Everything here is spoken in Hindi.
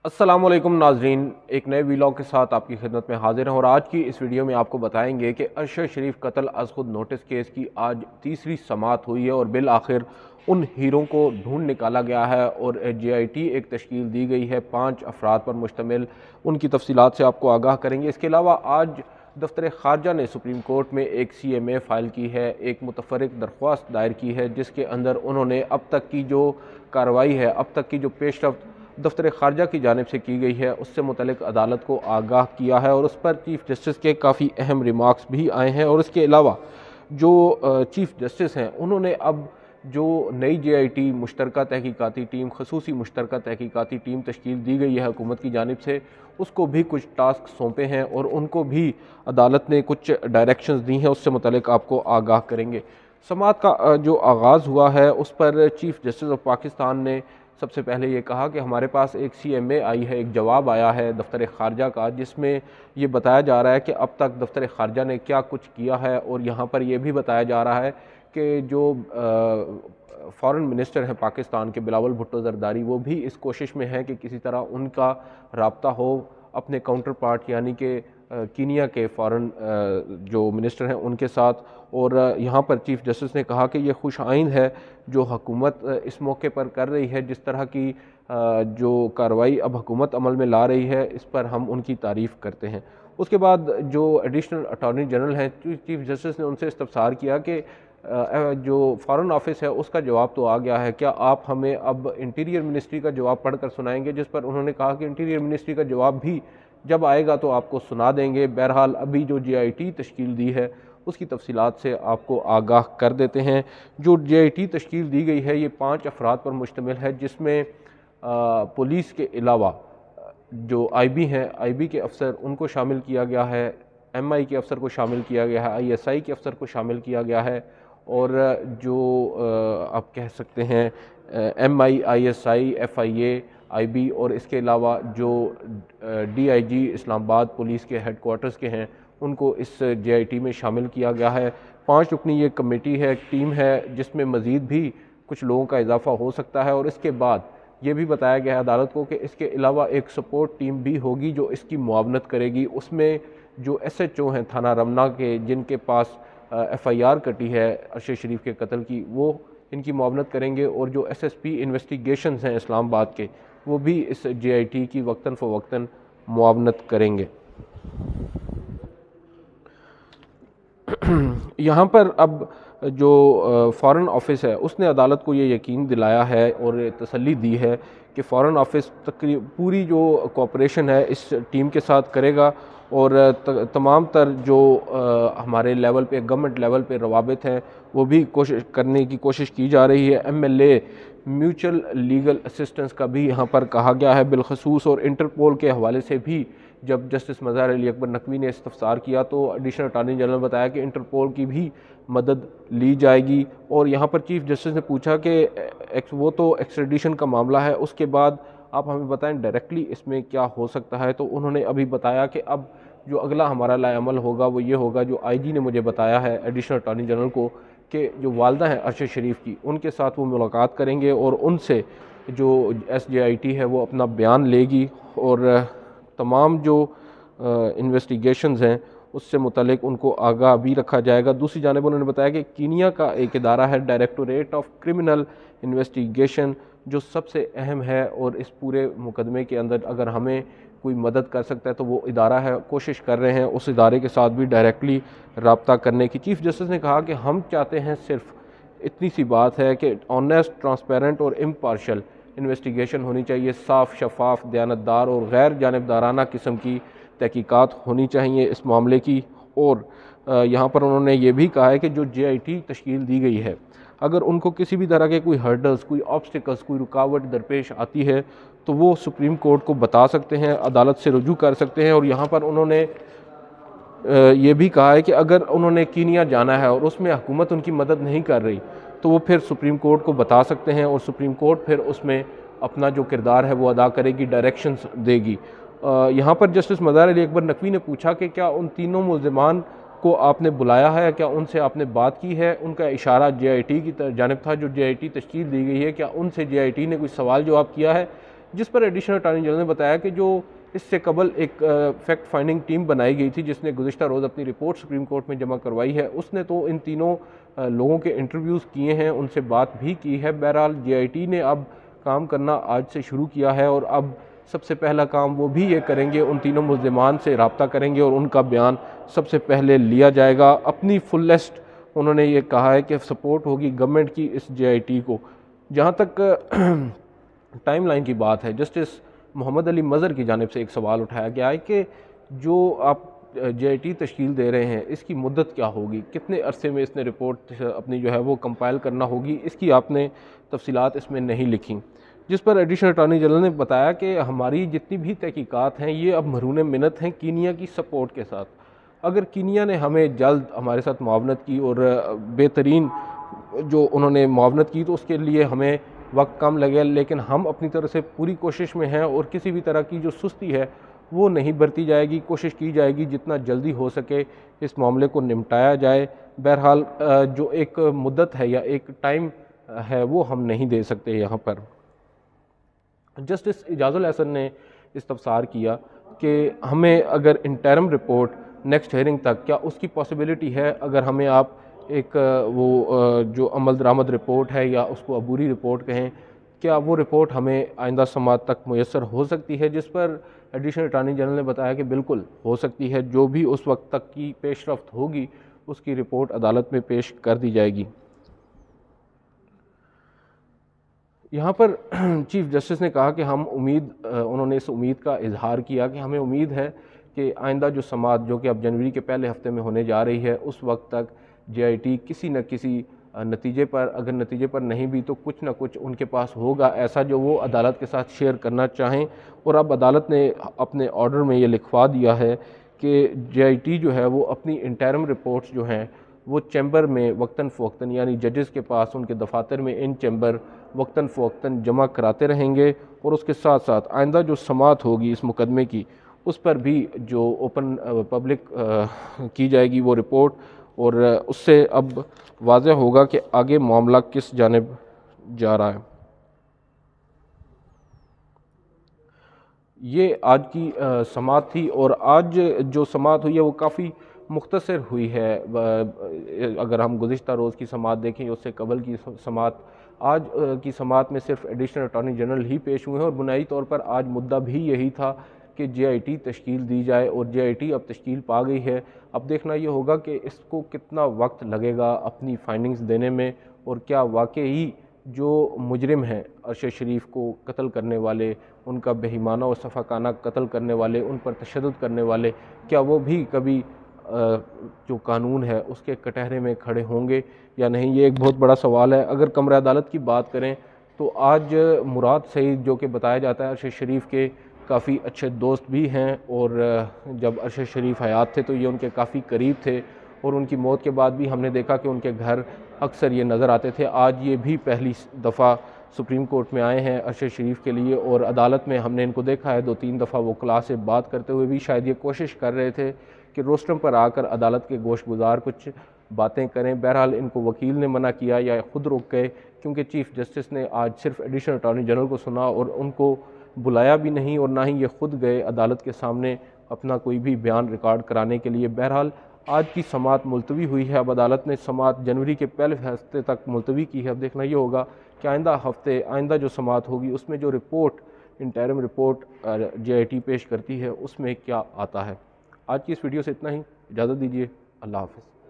अस्सलामुअलैकुम नाजरीन, एक नए वीलॉग के साथ आपकी खिदमत में हाजिर हैं और आज की इस वीडियो में आपको बताएंगे कि अरशद शरीफ कत्ल अज खुद नोटिस केस की आज तीसरी समाअत हुई है और बिल आखिर उन हीरों को ढूंढ निकाला गया है और JIT एक तश्कील दी गई है 5 अफराद पर मुश्तमिल। उनकी तफसीलात से आपको आगाह करेंगे। इसके अलावा आज दफ्तर खारजा ने सुप्रीम कोर्ट में एक CMA फ़ाइल की है, एक मुतफर्रिक दरख्वास्त दायर की है जिसके अंदर उन्होंने अब तक की जो कार्रवाई है, अब तक की जो पेशरफ्त दफ्तर खारजा की जानिब से की गई है उससे मुतल्लिक अदालत को आगाह किया है और उस पर चीफ़ जस्टिस के काफ़ी अहम रिमार्क्स भी आए हैं। और इसके अलावा जो चीफ़ जस्टिस हैं उन्होंने अब जो नई JIT मुश्तरका तहकीकाती टीम, खसूसी मुश्तरका तहकीकाती टीम तश्कील दी गई है हुकूमत की जानिब से, उसको भी कुछ टास्क सौंपे हैं और उनको भी अदालत ने कुछ डायरेक्शंस दी हैं, उससे मुतल्लिक आपको आगाह करेंगे। समाअत का जो आगाज़ हुआ है उस पर चीफ़ जस्टिस ऑफ पाकिस्तान ने सबसे पहले ये कहा कि हमारे पास एक CMA आई है, एक जवाब आया है दफ्तर खारजा का, जिसमें ये बताया जा रहा है कि अब तक दफ्तर खारजा ने क्या कुछ किया है। और यहाँ पर यह भी बताया जा रहा है कि जो फ़ॉरेन मिनिस्टर हैं पाकिस्तान के बिलावल भुट्टो ज़रदारी, वो भी इस कोशिश में हैं कि किसी तरह उनका रब्ता हो अपने काउंटर पार्ट यानी कि कीनिया के फ़ॉरेन जो मिनिस्टर हैं उनके साथ। और यहाँ पर चीफ़ जस्टिस ने कहा कि ये खुश आइंद है जो हुकूमत इस मौके पर कर रही है, जिस तरह की जो कार्रवाई अब हुकूमत अमल में ला रही है इस पर हम उनकी तारीफ़ करते हैं। उसके बाद जो एडिशनल अटॉर्नी जनरल हैं, चीफ़ जस्टिस ने उनसे इस्तफसार किया कि जो फ़ॉरेन ऑफिस है उसका जवाब तो आ गया है, क्या आप हमें अब इंटीरियर मिनिस्ट्री का जवाब पढ़कर सुनाएंगे। जिस पर उन्होंने कहा कि इंटीरियर मिनिस्ट्री का जवाब भी जब आएगा तो आपको सुना देंगे। बहरहाल अभी जो JIT तश्कील दी है उसकी तफसीलात से आपको आगाह कर देते हैं। जो JIT तश्कील दी गई है ये 5 अफराद पर मुश्तमिल है, जिसमें पुलिस के अलावा जो IB हैं, IB के अफसर उनको शामिल किया गया है, MI के अफसर को शामिल किया गया है, ISI के अफसर को शामिल किया गया है और जो आप कह सकते हैं MI, ISI, FIA, IB और इसके अलावा जो DIG इस्लामाबाद पुलिस के हेडकोार्टर्स के हैं उनको इस JIT में शामिल किया गया है। 5 रुकनी ये कमेटी है, टीम है, जिसमें मज़ीद भी कुछ लोगों का इजाफा हो सकता है। और इसके बाद ये भी बताया गया है अदालत को कि इसके अलावा एक सपोर्ट टीम भी होगी जो इसकी मुआवनत करेगी। उसमें जो SHO हैं थाना रमना के, जिनके पास FIR कटी है अरशद शरीफ के कत्ल की, वो इनकी मुआवनत करेंगे और जो SSP इन्वेस्टिगेशंस हैं इस्लामाबाद के, वो भी इस JIT की वक्तन फ़वक्तन मुआवनत करेंगे। यहाँ पर अब जो फ़ॉरेन ऑफिस है उसने अदालत को ये यकीन दिलाया है और तसल्ली दी है कि फ़ॉरेन ऑफिस पूरी जो कोऑपरेशन है इस टीम के साथ करेगा और तमाम तर जो हमारे लेवल पे, गवर्नमेंट लेवल पे रवाबित हैं वो भी कोशिश करने की कोशिश की जा रही है। MLA म्यूचुअल लीगल असिस्टेंस का भी यहाँ पर कहा गया है बिलखसूस। और इंटरपोल के हवाले से भी जब जस्टिस मज़हर अली अकबर नकवी ने इस्तफसार किया तो एडिशनल अटॉर्नी जनरल ने बताया कि इंटरपोल की भी मदद ली जाएगी। और यहाँ पर चीफ़ जस्टिस ने पूछा कि वो तो एक्सट्रेडिशन का मामला है, उसके बाद आप हमें बताएं डायरेक्टली इसमें क्या हो सकता है। तो उन्होंने अभी बताया कि अब जो अगला हमारा लाएअमल होगा वो ये होगा, जो IG ने मुझे बताया है एडिशनल अटॉर्नी जनरल को, कि जो वालदा हैं अरशद शरीफ की, उनके साथ वो मुलाकात करेंगे और उनसे जो SJIT है वो अपना बयान लेगी और तमाम जो इन्वेस्टिगेशंस हैं उससे मुतल्लिक उनको आगाह भी रखा जाएगा। दूसरी जानिब उन्होंने बताया कि कीनिया का एक इदारा है डायरेक्टोरेट ऑफ क्रिमिनल इन्वेस्टिगेशन, जो सबसे अहम है और इस पूरे मुकदमे के अंदर अगर हमें कोई मदद कर सकता है तो वो इदारा है। कोशिश कर रहे हैं उस इदारे के साथ भी डायरेक्टली रब्ता करने की। चीफ़ जस्टिस ने कहा कि हम चाहते हैं सिर्फ इतनी सी बात है कि ऑनेस्ट, ट्रांसपेरेंट और इम्पार्शल इन्वेस्टिगेशन होनी चाहिए, साफ़, शफाफ, दयानतदार और गैर जानिबदाराना किस्म की तहकीकात होनी चाहिए इस मामले की। और यहाँ पर उन्होंने ये भी कहा है कि जो JIT तश्कील दी गई है, अगर उनको किसी भी तरह के कोई हर्डल्स, कोई ऑब्स्टिकल्स, कोई रुकावट दरपेश आती है तो वो सुप्रीम कोर्ट को बता सकते हैं, अदालत से रुजू कर सकते हैं। और यहाँ पर उन्होंने ये भी कहा है कि अगर उन्होंने कीनिया जाना है और उसमें हुकूमत उनकी मदद नहीं कर रही तो वो फिर सुप्रीम कोर्ट को बता सकते हैं और सुप्रीम कोर्ट फिर उसमें अपना जो किरदार है वो अदा करेगी, डायरेक्शंस देगी। यहाँ पर जस्टिस मज़हर अली अकबर नकवी ने पूछा कि क्या उन तीनों मुल्ज़िमान को आपने बुलाया है, क्या उनसे आपने बात की है। उनका इशारा JIT की जानिब था, जो JIT तश्कील दी गई है, क्या उनसे JIT ने कोई सवाल जवाब किया है। जिस पर एडिशनल अटॉर्नी जनरल ने बताया कि जो इससे कबल एक फैक्ट फाइंडिंग टीम बनाई गई थी जिसने गुज़िश्ता रोज़ अपनी रिपोर्ट सुप्रीम कोर्ट में जमा करवाई है, उसने तो इन तीनों लोगों के इंटरव्यूज़ किए हैं, उनसे बात भी की है। बहरहाल JIT ने अब काम करना आज से शुरू किया है और अब सबसे पहला काम वो भी ये करेंगे, उन तीनों मुल्ज़िमान से रब्ता करेंगे और उनका बयान सबसे पहले लिया जाएगा। अपनी फुलेस्ट उन्होंने ये कहा है कि सपोर्ट होगी गवर्नमेंट की इस JIT को। जहाँ तक टाइम लाइन की बात है, जस्टिस मोहम्मद अली मज़हर की जानिब से एक सवाल उठाया गया है कि जो आप JIT तश्कील दे रहे हैं इसकी मुद्दत क्या होगी, कितने अरसे में इसने रिपोर्ट अपनी जो है वो कंपाइल करना होगी, इसकी आपने तफसीलात इसमें नहीं लिखी। जिस पर एडिशनल अटॉर्नी जनरल ने बताया कि हमारी जितनी भी तहकीकात हैं ये अब मरून मिन्नत हैं कीनिया की सपोर्ट के साथ। अगर कीनिया ने हमें जल्द हमारे साथ मुआवनत की और बेहतरीन जो उन्होंने मुआवनत की तो उसके लिए हमें वक्त कम लगे, लेकिन हम अपनी तरफ से पूरी कोशिश में हैं और किसी भी तरह की जो सुस्ती है वो नहीं बरती जाएगी। कोशिश की जाएगी जितना जल्दी हो सके इस मामले को निपटाया जाए। बहरहाल जो एक मुद्दत है या एक टाइम है वो हम नहीं दे सकते। यहाँ पर जस्टिस इजाज़ुल एहसन ने इस्तफसार किया कि हमें अगर इंटरम रिपोर्ट नेक्स्ट हेयरिंग तक, क्या उसकी पॉसिबिलिटी है अगर हमें आप एक जो अमल दरामद रिपोर्ट है या उसको अबूरी रिपोर्ट कहें, क्या वो रिपोर्ट हमें आइंदा समात तक मुयस्सर हो सकती है। जिस पर एडिशनल अटॉर्नी जनरल ने बताया कि बिल्कुल हो सकती है, जो भी उस वक्त तक की पेशरफ्त होगी उसकी रिपोर्ट अदालत में पेश कर दी जाएगी। यहाँ पर चीफ जस्टिस ने कहा कि हम उन्होंने इस उम्मीद का इजहार किया कि हमें उम्मीद है कि आइंदा जो समात जो कि अब जनवरी के पहले हफ्ते में होने जा रही है उस वक्त तक JIT किसी न किसी नतीजे पर, अगर नतीजे पर नहीं भी तो कुछ ना कुछ उनके पास होगा ऐसा जो वो अदालत के साथ शेयर करना चाहें। और अब अदालत ने अपने ऑर्डर में ये लिखवा दिया है कि JIT जो है वो अपनी इंटरम रिपोर्ट्स जो हैं वो चैम्बर में वक्तन फ़वक्तन यानी जजेस के पास उनके दफातर में इन चैम्बर वक्तन फ़वक्तन जमा कराते रहेंगे। और उसके साथ साथ आइंदा जो समात होगी इस मुकदमे की उस पर भी जो ओपन पब्लिक की जाएगी वो रिपोर्ट, और उससे अब वाज़ेह होगा कि आगे मामला किस जानिब जा रहा है। ये आज की समात थी और आज जो समात हुई है वो काफ़ी मुख्तसर हुई है। अगर हम गुज़िश्ता रोज़ की समात देखें उससे कबल की समात, आज की समात में सिर्फ एडिशनल अटॉर्नी जनरल ही पेश हुए हैं और बुनियादी तौर पर आज मुद्दा भी यही था कि JIT तश्कील दी जाए और JIT अब तश्कील पा गई है। अब देखना ये होगा कि इसको कितना वक्त लगेगा अपनी फाइंडिंग्स देने में और क्या वाकई जो मुजरिम हैं अरशद शरीफ को कत्ल करने वाले, उनका बेईमाना और सफ़ाकाना कत्ल करने वाले, उन पर तशद्दुद करने वाले, क्या वो भी कभी जो कानून है उसके कटहरे में खड़े होंगे या नहीं, ये एक बहुत बड़ा सवाल है। अगर कमरा अदालत की बात करें तो आज मुराद सईद जो कि बताया जाता है अरशद शरीफ के काफ़ी अच्छे दोस्त भी हैं और जब अरशद शरीफ हयात थे तो ये उनके काफ़ी करीब थे और उनकी मौत के बाद भी हमने देखा कि उनके घर अक्सर ये नज़र आते थे। आज ये भी पहली दफ़ा सुप्रीम कोर्ट में आए हैं अरशद शरीफ के लिए और अदालत में हमने इनको देखा है 2-3 दफ़ा वो क्लास से बात करते हुए भी शायद ये कोशिश कर रहे थे कि रोस्टम पर आकर अदालत के गोशगुजार कुछ बातें करें। बहरहाल इनको वकील ने मना किया या खुद रुक गए क्योंकि चीफ जस्टिस ने आज सिर्फ एडिशनल अटॉर्नी जनरल को सुना और उनको बुलाया भी नहीं और ना ही ये खुद गए अदालत के सामने अपना कोई भी बयान रिकॉर्ड कराने के लिए। बहरहाल आज की समात मुलतवी हुई है। अब अदालत ने समात जनवरी के पहले हफ्ते तक मुलतवी की है। अब देखना ये होगा कि आइंदा जो समात होगी उसमें जो रिपोर्ट इंटरिम रिपोर्ट JIT पेश करती है उसमें क्या आता है। आज की इस वीडियो से इतना ही, इजाज़त दीजिए, अल्लाह हाफ़िज़।